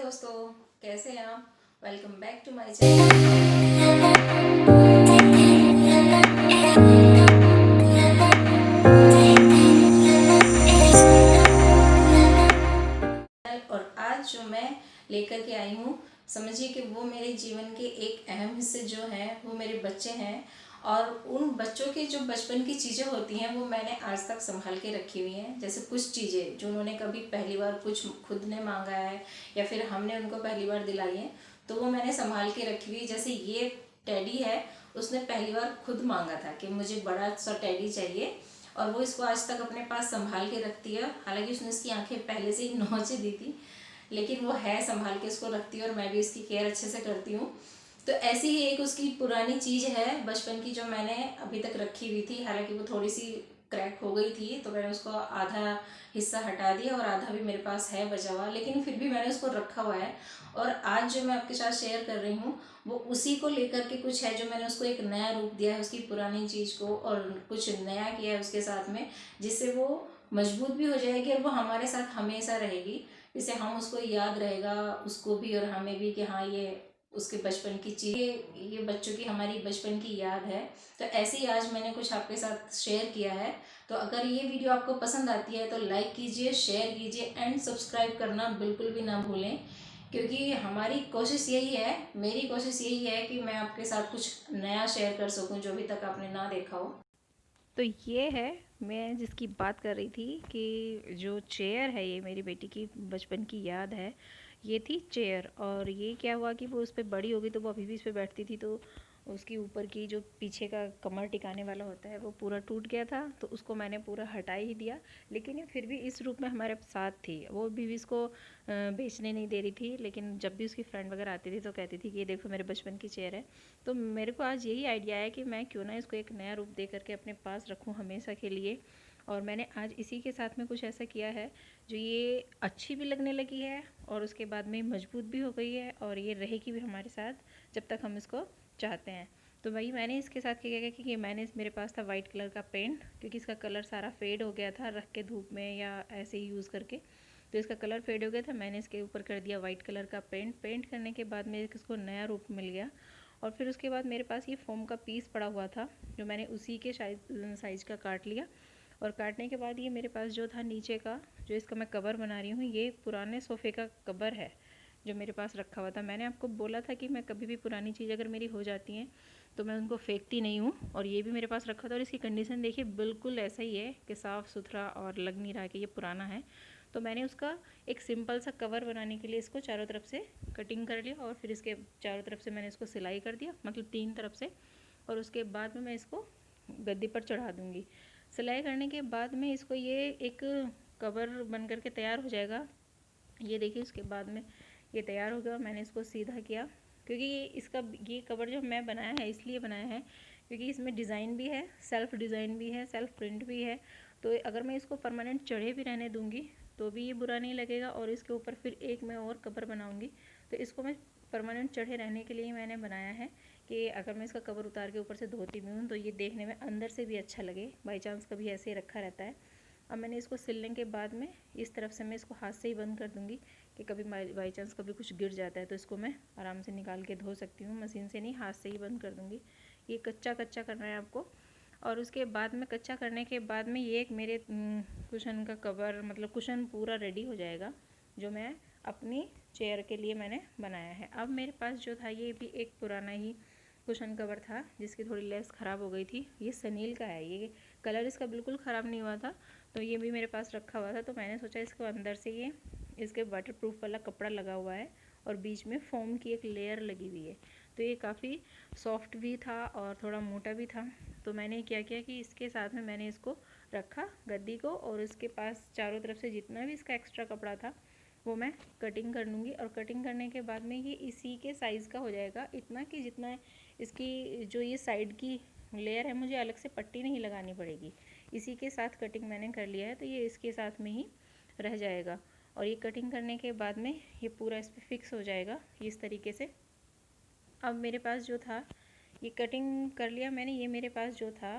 दोस्तों, कैसे हैं आप? Welcome back to my channel. और आज जो मैं लेकर के आई हूँ, समझिए कि वो मेरे जीवन के एक अहम हिस्से जो हैं वो मेरे बच्चे हैं। और उन बच्चों की जो बचपन की चीज़ें होती हैं वो मैंने आज तक संभाल के रखी हुई हैं। जैसे कुछ चीज़ें जो उन्होंने कभी पहली बार कुछ खुद ने मांगा है या फिर हमने उनको पहली बार दिलाई है, तो वो मैंने संभाल के रखी हुई। जैसे ये टेडी है, उसने पहली बार खुद मांगा था कि मुझे बड़ा सा टेडी चाहिए, और वो इसको आज तक अपने पास संभाल के रखती है। हालांकि उसने इसकी आंखें पहले से ही नौचे दी थी, लेकिन वो है, संभाल के इसको रखती है और मैं भी इसकी केयर अच्छे से करती हूँ। तो ऐसी ही एक उसकी पुरानी चीज़ है बचपन की जो मैंने अभी तक रखी हुई थी। हालांकि वो थोड़ी सी क्रैक हो गई थी, तो मैंने उसको आधा हिस्सा हटा दिया और आधा भी मेरे पास है बचा हुआ, लेकिन फिर भी मैंने उसको रखा हुआ है। और आज जो मैं आपके साथ शेयर कर रही हूँ वो उसी को लेकर के कुछ है, जो मैंने उसको एक नया रूप दिया है उसकी पुरानी चीज़ को, और कुछ नया किया है उसके साथ में, जिससे वो मजबूत भी हो जाएगी और वो हमारे साथ हमेशा रहेगी। जिससे हम उसको याद रहेगा, उसको भी और हमें भी, कि हाँ ये उसके बचपन की चीज़, ये बच्चों की हमारी बचपन की याद है। तो ऐसे ही आज मैंने कुछ आपके साथ शेयर किया है। तो अगर ये वीडियो आपको पसंद आती है तो लाइक कीजिए, शेयर कीजिए एंड सब्सक्राइब करना बिल्कुल भी ना भूलें, क्योंकि हमारी कोशिश यही है, मेरी कोशिश यही है कि मैं आपके साथ कुछ नया शेयर कर सकूं जो अभी तक आपने ना देखा हो। तो ये है, मैं जिसकी बात कर रही थी कि जो चेयर है ये मेरी बेटी की बचपन की याद है। ये थी चेयर, और ये क्या हुआ कि वो उस पर बड़ी हो गई तो वो अभी भी इस पर बैठती थी, तो उसकी ऊपर की जो पीछे का कमर टिकाने वाला होता है वो पूरा टूट गया था, तो उसको मैंने पूरा हटा ही दिया। लेकिन ये फिर भी इस रूप में हमारे साथ थी। वो भी इसको बेचने नहीं दे रही थी, लेकिन जब भी उसकी फ्रेंड वगैरह आती थी तो कहती थी कि ये देखो मेरे बचपन की चेयर है। तो मेरे को आज यही आइडिया है कि मैं क्यों ना इसको एक नया रूप दे करके अपने पास रखूं हमेशा के लिए। और मैंने आज इसी के साथ में कुछ ऐसा किया है जो ये अच्छी भी लगने लगी है और उसके बाद में मजबूत भी हो गई है, और ये रहेगी भी हमारे साथ जब तक हम इसको चाहते हैं। तो वही मैंने इसके साथ क्या किया कि मैंने मेरे पास था वाइट कलर का पेंट, क्योंकि इसका कलर सारा फेड हो गया था रख के धूप में या ऐसे ही यूज़ करके। तो इसका कलर फेड हो गया था, मैंने इसके ऊपर कर दिया वाइट कलर का पेंट। पेंट करने के बाद में इसको नया रूप मिल गया। और फिर उसके बाद मेरे पास ये फोम का पीस पड़ा हुआ था, जो मैंने उसी के साइज़ का काट लिया। और काटने के बाद ये मेरे पास जो था नीचे का, जो इसका मैं कवर बना रही हूँ, ये पुराने सोफ़े का कवर है जो मेरे पास रखा हुआ था। मैंने आपको बोला था कि मैं कभी भी पुरानी चीज़ अगर मेरी हो जाती है तो मैं उनको फेंकती नहीं हूँ, और ये भी मेरे पास रखा था। और इसकी कंडीशन देखिए बिल्कुल ऐसा ही है कि साफ़ सुथरा, और लग नहीं रहा कि ये पुराना है। तो मैंने उसका एक सिंपल सा कवर बनाने के लिए इसको चारों तरफ से कटिंग कर लिया, और फिर इसके चारों तरफ से मैंने इसको सिलाई कर दिया, मतलब 3 तरफ से। और उसके बाद में मैं इसको गद्दी पर चढ़ा दूँगी। सिलाई करने के बाद में इसको ये एक कवर बन करके तैयार हो जाएगा। ये देखिए उसके बाद में ये तैयार हो गया, और मैंने इसको सीधा किया, क्योंकि ये कवर जो मैं बनाया है इसलिए बनाया है क्योंकि इसमें डिज़ाइन भी है, सेल्फ डिज़ाइन भी है, सेल्फ प्रिंट भी है। तो अगर मैं इसको परमानेंट चढ़े भी रहने दूँगी तो भी ये बुरा नहीं लगेगा, और इसके ऊपर फिर एक मैं और कवर बनाऊँगी। तो इसको मैं परमानेंट चढ़े रहने के लिए मैंने बनाया है कि अगर मैं इसका कवर उतार के ऊपर से धोती भी हूँ तो ये देखने में अंदर से भी अच्छा लगे, बाई चांस कभी ऐसे ही रखा रहता है। अब मैंने इसको सिलने के बाद में इस तरफ से मैं इसको हाथ से ही बंद कर दूँगी, कि कभी बाई चांस कभी कुछ गिर जाता है तो इसको मैं आराम से निकाल के धो सकती हूँ, मशीन से नहीं, हाथ से ही बंद कर दूँगी। ये कच्चा कच्चा करना है आपको। और उसके बाद में कच्चा करने के बाद में ये एक मेरे कुशन का कवर, मतलब कुशन पूरा रेडी हो जाएगा, जो मैं अपनी चेयर के लिए मैंने बनाया है। अब मेरे पास जो था ये भी एक पुराना ही कुशन कवर था जिसकी थोड़ी लेस ख़राब हो गई थी। ये सनील का है, ये कलर इसका बिल्कुल ख़राब नहीं हुआ था, तो ये भी मेरे पास रखा हुआ था। तो मैंने सोचा इसको अंदर से ये इसके वाटरप्रूफ वाला कपड़ा लगा हुआ है और बीच में फोम की एक लेयर लगी हुई है, तो ये काफ़ी सॉफ्ट भी था और थोड़ा मोटा भी था। तो मैंने क्या किया कि इसके साथ में मैंने इसको रखा गद्दी को, और इसके पास चारों तरफ से जितना भी इसका एक्स्ट्रा कपड़ा था वो मैं कटिंग कर लूँगी। और कटिंग करने के बाद में ये इसी के साइज़ का हो जाएगा, इतना कि जितना इसकी जो ये साइड की लेयर है मुझे अलग से पट्टी नहीं लगानी पड़ेगी, इसी के साथ कटिंग मैंने कर लिया है, तो ये इसके साथ में ही रह जाएगा। और ये कटिंग करने के बाद में ये पूरा इस पर फिक्स हो जाएगा इस तरीके से। अब मेरे पास जो था ये कटिंग कर लिया मैंने, ये मेरे पास जो था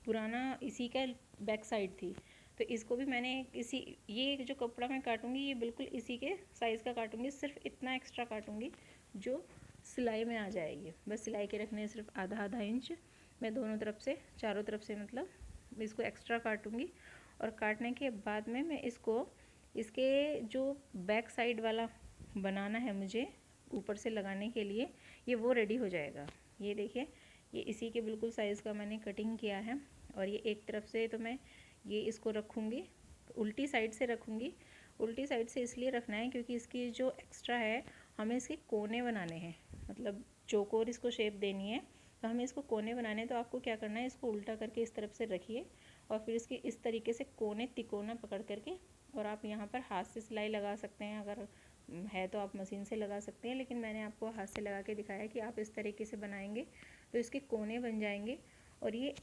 पुराना इसी का बैक साइड थी, तो इसको भी मैंने इसी, ये जो कपड़ा मैं काटूँगी ये बिल्कुल इसी के साइज़ का काटूँगी, सिर्फ इतना एक्स्ट्रा काटूँगी जो सिलाई में आ जाएगी। बस सिलाई के रखने सिर्फ आधा आधा इंच मैं दोनों तरफ से, चारों तरफ से मतलब इसको एक्स्ट्रा काटूँगी। और काटने के बाद में मैं इसको, इसके जो बैक साइड वाला बनाना है मुझे ऊपर से लगाने के लिए, ये वो रेडी हो जाएगा। ये देखिए, ये इसी के बिल्कुल साइज़ का मैंने कटिंग किया है। और ये एक तरफ से तो मैं ये इसको रखूँगी, उल्टी साइड से रखूँगी। उल्टी साइड से इसलिए रखना है क्योंकि इसकी जो एक्स्ट्रा है हमें इसके कोने बनाने हैं, मतलब चौकोर इसको शेप देनी है, तो हमें इसको कोने बनाने हैं। तो आपको क्या करना है, इसको उल्टा करके इस तरफ से रखिए और फिर इसकी इस तरीके से कोने तिकोना पकड़ करके, और आप यहाँ पर हाथ से सिलाई लगा सकते हैं, अगर है तो आप मशीन से लगा सकते हैं, लेकिन मैंने आपको हाथ से लगा के दिखाया कि आप इस तरीके से बनाएंगे तो इसके कोने बन जाएंगे और ये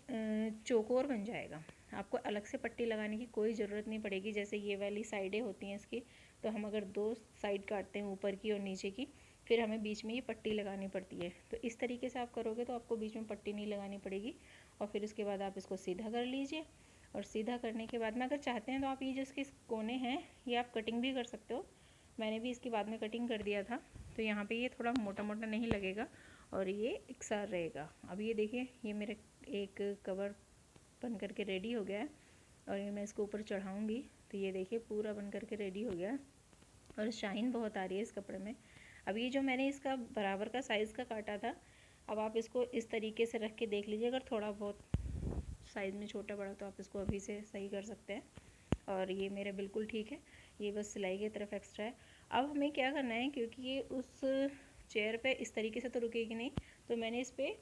चौकोर बन जाएगा। आपको अलग से पट्टी लगाने की कोई ज़रूरत नहीं पड़ेगी। जैसे ये वाली साइडें होती हैं इसकी, तो हम अगर दो साइड काटते हैं, ऊपर की और नीचे की, फिर हमें बीच में ये पट्टी लगानी पड़ती है। तो इस तरीके से आप करोगे तो आपको बीच में पट्टी नहीं लगानी पड़ेगी। और फिर उसके बाद आप इसको सीधा कर लीजिए। और सीधा करने के बाद में अगर चाहते हैं तो आप ये जो इसके कोने हैं ये आप कटिंग भी कर सकते हो। मैंने भी इसके बाद में कटिंग कर दिया था, तो यहाँ पे ये थोड़ा मोटा मोटा नहीं लगेगा और ये एकसार रहेगा। अब ये देखिए, ये मेरे एक कवर बन करके रेडी हो गया है और ये मैं इसको ऊपर चढ़ाऊँगी तो ये देखिए पूरा बन करके रेडी हो गया और शाइन बहुत आ रही है इस कपड़े में। अब ये जो मैंने इसका बराबर का साइज़ का काटा था, अब आप इसको इस तरीके से रख के देख लीजिए, अगर थोड़ा बहुत साइज़ में छोटा बड़ा तो आप इसको अभी से सही कर सकते हैं। और ये मेरा बिल्कुल ठीक है, ये बस सिलाई की तरफ एक्स्ट्रा है। अब हमें क्या करना है, क्योंकि ये उस चेयर पे इस तरीके से तो रुकेगी नहीं, तो मैंने इस पर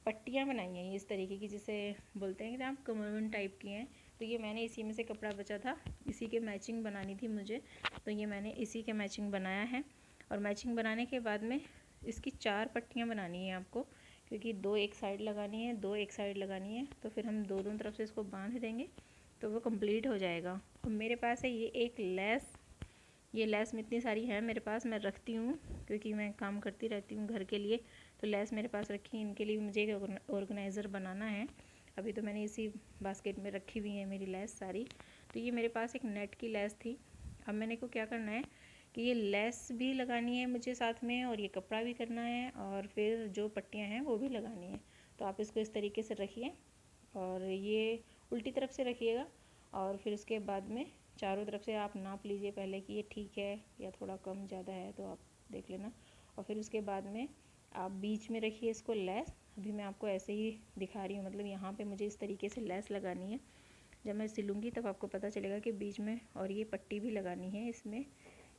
पट्टियाँ बनाई हैं ये इस तरीके की, जिसे बोलते हैं कि आप कमरबंद टाइप की हैं। तो ये मैंने इसी में से कपड़ा बचा था, इसी के मैचिंग बनानी थी मुझे, तो ये मैंने इसी के मैचिंग बनाया है। और मैचिंग बनाने के बाद में इसकी 4 पट्टियाँ बनानी है आपको, क्योंकि 2 एक साइड लगानी है, 2 एक साइड लगानी है, तो फिर हम दोनों तरफ से इसको बांध देंगे तो वो कंप्लीट हो जाएगा। और मेरे पास है ये एक लेस, ये लेस में इतनी सारी है मेरे पास, मैं रखती हूँ क्योंकि मैं काम करती रहती हूँ घर के लिए, तो लेस मेरे पास रखी है। इनके लिए मुझे एक ऑर्गेनाइज़र बनाना है, अभी तो मैंने इसी बास्केट में रखी हुई है मेरी लेस सारी। तो ये मेरे पास एक नेट की लेस थी। अब मैंने को क्या करना है कि ये लेस भी लगानी है मुझे साथ में, और ये कपड़ा भी करना है, और फिर जो पट्टियाँ हैं वो भी लगानी है। तो आप इसको इस तरीके से रखिए और ये उल्टी तरफ से रखिएगा, और फिर उसके बाद में चारों तरफ से आप नाप लीजिए पहले कि ये ठीक है या थोड़ा कम ज़्यादा है, तो आप देख लेना। और फिर उसके बाद में आप बीच में रखिए इसको लेस। अभी मैं आपको ऐसे ही दिखा रही हूँ, मतलब यहाँ पे मुझे इस तरीके से लेस लगानी है। जब मैं सिलूँगी तब आपको पता चलेगा कि बीच में, और ये पट्टी भी लगानी है इसमें,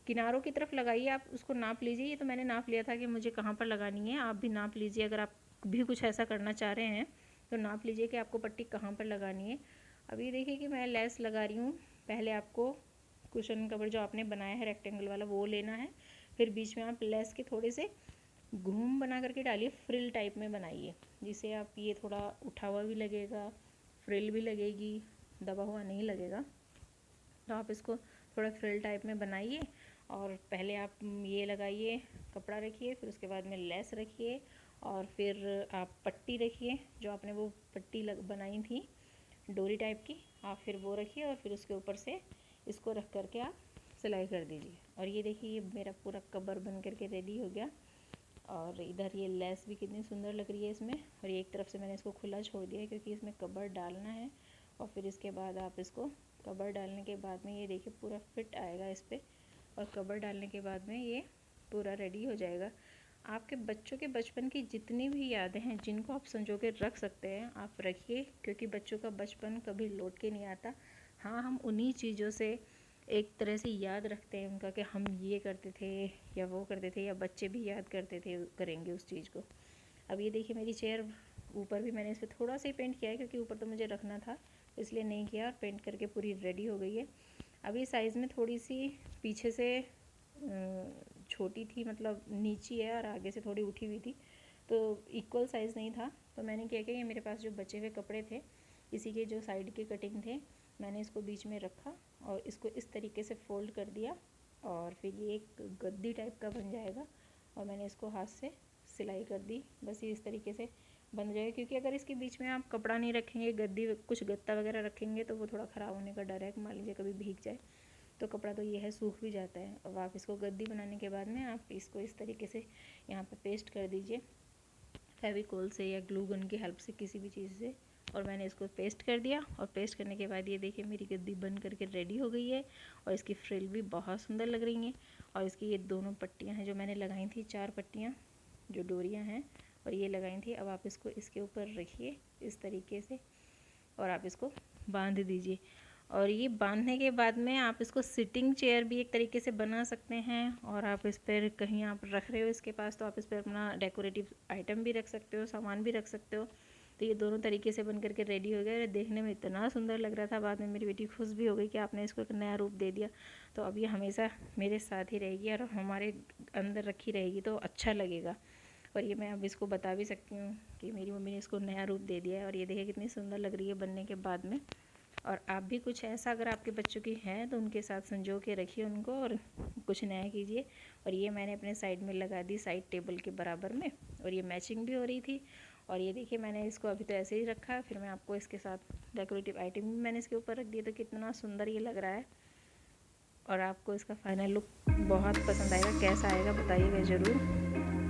किनारों की तरफ लगाइए, आप उसको नाप लीजिए। ये तो मैंने नाप लिया था कि मुझे कहाँ पर लगानी है, आप भी नाप लीजिए। अगर आप भी कुछ ऐसा करना चाह रहे हैं तो नाप लीजिए कि आपको पट्टी कहाँ पर लगानी है। अभी देखिए कि मैं लेस लगा रही हूँ। पहले आपको कुशन कवर जो आपने बनाया है रेक्टेंगल वाला वो लेना है, फिर बीच में आप लेस के थोड़े से घूम बना करके डालिए, फ्रिल टाइप में बनाइए, जिससे आप ये थोड़ा उठा हुआ भी लगेगा, फ्रिल भी लगेगी, दबा हुआ नहीं लगेगा। तो आप इसको थोड़ा फ्रिल टाइप में बनाइए और पहले आप ये लगाइए, कपड़ा रखिए, फिर उसके बाद में लेस रखिए, और फिर आप पट्टी रखिए, जो आपने वो पट्टी बनाई थी डोरी टाइप की, आप फिर वो रखिए, और फिर उसके ऊपर से इसको रख करके आप सिलाई कर दीजिए। और ये देखिए ये मेरा पूरा कवर बन करके रेडी हो गया। और इधर ये लेस भी कितनी सुंदर लग रही है इसमें। और ये एक तरफ से मैंने इसको खुला छोड़ दिया है क्योंकि इसमें कवर डालना है। और फिर इसके बाद आप इसको कवर डालने के बाद में ये देखिए पूरा फिट आएगा इस पर, और कवर डालने के बाद में ये पूरा रेडी हो जाएगा। आपके बच्चों के बचपन की जितनी भी यादें हैं जिनको आप संजो के रख सकते हैं आप रखिए, क्योंकि बच्चों का बचपन कभी लौट के नहीं आता। हाँ, हम उन्हीं चीज़ों से एक तरह से याद रखते हैं उनका कि हम ये करते थे या वो करते थे, या बच्चे भी याद करते थे, करेंगे उस चीज़ को। अब ये देखिए मेरी चेयर, ऊपर भी मैंने इस पर थोड़ा सा ही पेंट किया है क्योंकि ऊपर तो मुझे रखना था, इसलिए नहीं किया, और पेंट करके पूरी रेडी हो गई है। अभी साइज़ में थोड़ी सी पीछे से छोटी थी, मतलब नीची है, और आगे से थोड़ी उठी हुई थी, तो इक्वल साइज़ नहीं था। तो मैंने क्या किया, ये मेरे पास जो बचे हुए कपड़े थे इसी के जो साइड के कटिंग थे, मैंने इसको बीच में रखा और इसको इस तरीके से फोल्ड कर दिया, और फिर ये एक गद्दी टाइप का बन जाएगा। और मैंने इसको हाथ से सिलाई कर दी, बस ये इस तरीके से बंद हो जाएगा, क्योंकि अगर इसके बीच में आप कपड़ा नहीं रखेंगे, गद्दी कुछ गत्ता वगैरह रखेंगे तो वो थोड़ा ख़राब होने का डर है, मान लीजिए कभी भीग जाए तो कपड़ा तो ये है सूख भी जाता है। अब आप इसको गद्दी बनाने के बाद में आप इसको इस तरीके से यहाँ पे पेस्ट कर दीजिए फेविकोल से या ग्लू गन की हेल्प से, किसी भी चीज़ से। और मैंने इसको पेस्ट कर दिया, और पेस्ट करने के बाद ये देखिए मेरी गद्दी बन करके रेडी हो गई है, और इसकी फ्रिल भी बहुत सुंदर लग रही हैं। और इसकी ये दोनों पट्टियाँ हैं जो मैंने लगाई थी, 4 पट्टियाँ जो डोरियाँ हैं और ये लगाई थी। अब आप इसको इसके ऊपर रखिए इस तरीके से, और आप इसको बांध दीजिए। और ये बांधने के बाद में आप इसको सिटिंग चेयर भी एक तरीके से बना सकते हैं, और आप इस पर कहीं आप रख रहे हो इसके पास तो आप इस पर अपना डेकोरेटिव आइटम भी रख सकते हो, सामान भी रख सकते हो। तो ये दोनों तरीके से बन करके रेडी हो गया। देखने में इतना सुंदर लग रहा था, बाद में मेरी बेटी खुश भी हो गई कि आपने इसको एक नया रूप दे दिया। तो अब ये हमेशा मेरे साथ ही रहेगी और हमारे अंदर रखी रहेगी तो अच्छा लगेगा। और ये मैं अब इसको बता भी सकती हूँ कि मेरी मम्मी ने इसको नया रूप दे दिया है, और ये देखिए कितनी सुंदर लग रही है बनने के बाद में। और आप भी कुछ ऐसा अगर आपके बच्चों की है तो उनके साथ संजो के रखिए उनको और कुछ नया कीजिए। और ये मैंने अपने साइड में लगा दी, साइड टेबल के बराबर में, और ये मैचिंग भी हो रही थी। और ये देखिए मैंने इसको अभी तो ऐसे ही रखा, फिर मैं आपको इसके साथ डेकोरेटिव आइटम भी मैंने इसके ऊपर रख दिया। तो कितना सुंदर ये लग रहा है, और आपको इसका फाइनल लुक बहुत पसंद आएगा। कैसा आएगा बताइएगा ज़रूर।